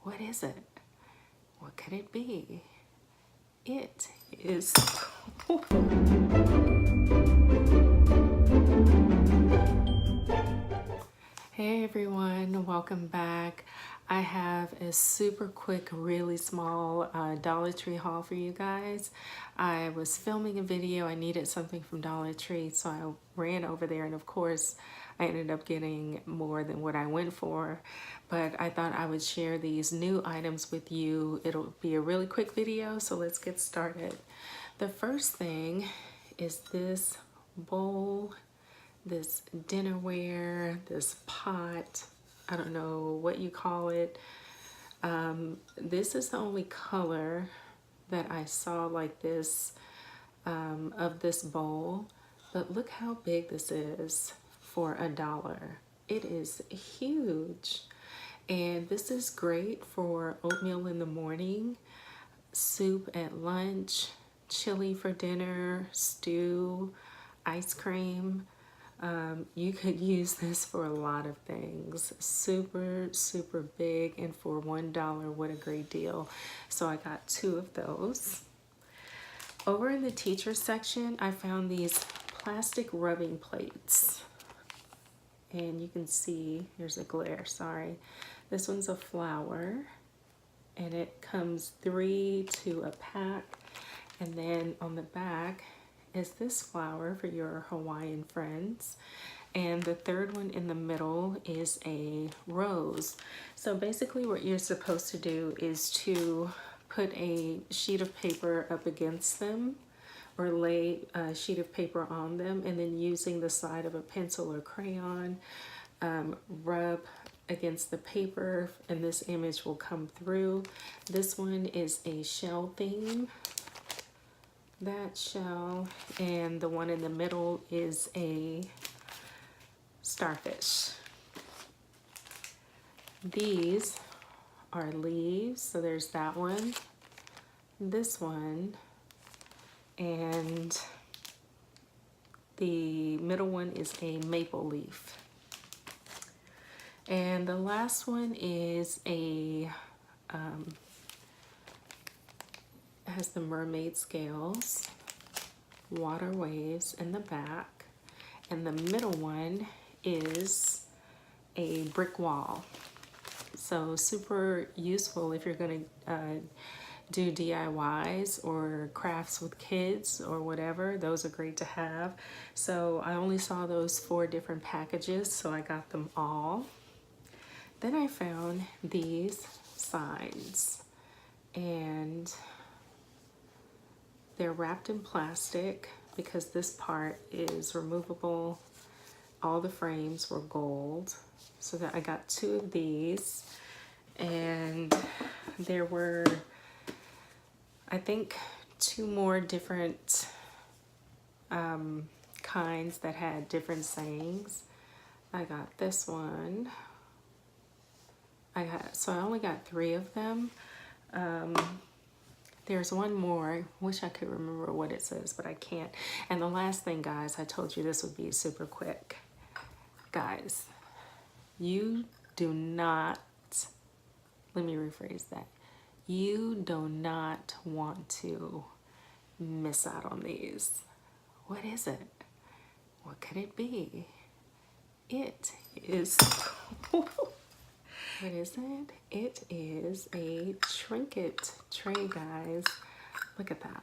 What is it? What could it be? It is... Hey everyone, welcome back. I have a super quick, really small Dollar Tree haul for you guys. I was filming a video, I needed something from Dollar Tree, so I ran over there, and of course I ended up getting more than what I went for, but I thought I would share these new items with you. It'll be a really quick video, so let's get started. The first thing is this bowl, this dinnerware, this pot, I don't know what you call it. This is the only color that I saw like this of this bowl, but look how big this is for $1. It is huge, and this is great for oatmeal in the morning, soup at lunch, chili for dinner, stew, ice cream. You could use this for a lot of things. Super, super big, and for $1, what a great deal. So I got 2 of those. Over in the teacher section, I found these plastic rubbing plates. And you can see, here's a glare, sorry. This one's a flower, and it comes 3 to a pack. And then on the back is this flower for your Hawaiian friends. And the third one in the middle is a rose. So basically what you're supposed to do is to put a sheet of paper up against them, or lay a sheet of paper on them, and then using the side of a pencil or crayon, rub against the paper, and this image will come through. This one is a shell theme, that shell, and the one in the middle is a starfish. These are leaves, so there's that one, this one, and the middle one is a maple leaf. And the last one is a has the mermaid scales, water waves in the back, and the middle one is a brick wall. So super useful if you're going to do DIYs or crafts with kids or whatever. Those are great to have. So I only saw those 4 different packages, so I got them all. Then I found these signs, and they're wrapped in plastic because this part is removable. All the frames were gold, so that I got 2 of these, and there were, I think, 2 more different kinds that had different sayings. I got this one. So I only got 3 of them. There's one more. I wish I could remember what it says, but I can't. And the last thing, guys, I told you this would be super quick. Guys, you do not, let me rephrase that. You do not want to miss out on these. What is it? What could it be? It is... What is it? It is a trinket tray, guys. Look at that.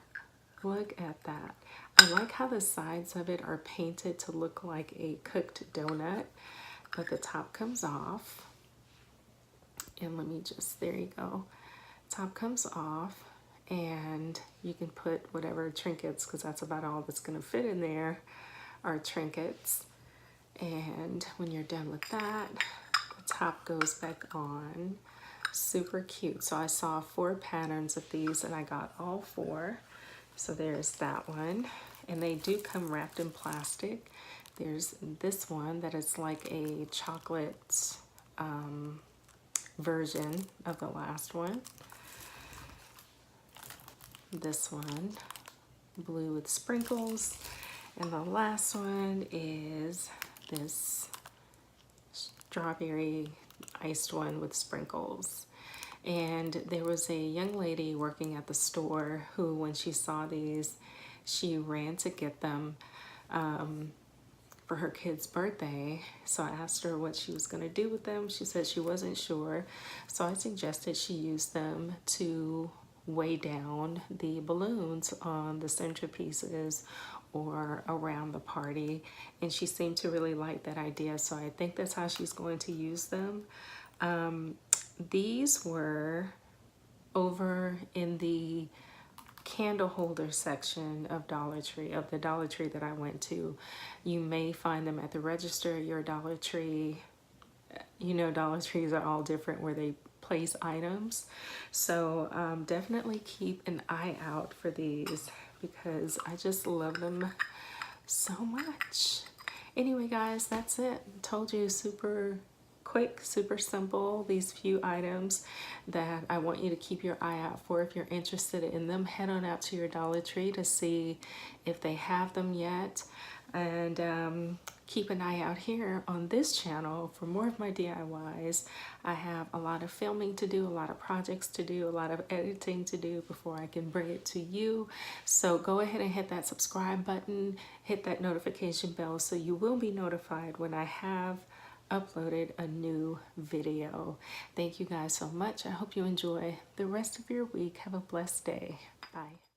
Look at that. I like how the sides of it are painted to look like a cooked donut, but the top comes off. And let me just, there you go. Top comes off, and you can put whatever trinkets, because that's about all that's going to fit in there are trinkets. And when you're done with that, top goes back on. Super cute. So I saw 4 patterns of these, and I got all 4. So there's that one, and they do come wrapped in plastic. There's this one that is like a chocolate version of the last one. This one, blue with sprinkles, and the last one is this strawberry iced one with sprinkles. And there was a young lady working at the store who, when she saw these, she ran to get them for her kid's birthday. So I asked her what she was going to do with them. She said she wasn't sure. So I suggested she use them to weigh down the balloons on the centerpieces or around the party. And she seemed to really like that idea. So I think that's how she's going to use them. These were over in the candle holder section of Dollar Tree, of the Dollar Tree that I went to. You may find them at the register at your Dollar Tree. You know, Dollar Trees are all different where they place items. So definitely keep an eye out for these because I just love them so much. Anyway, guys, that's it. Told you, super quick, super simple, these few items that I want you to keep your eye out for. If you're interested in them, head on out to your Dollar Tree to see if they have them yet. And keep an eye out here on this channel for more of my DIYs. I have a lot of filming to do, a lot of projects to do, a lot of editing to do before I can bring it to you. So go ahead and hit that subscribe button, hit that notification bell so you will be notified when I have uploaded a new video. Thank you guys so much. I hope you enjoy the rest of your week. Have a blessed day. Bye.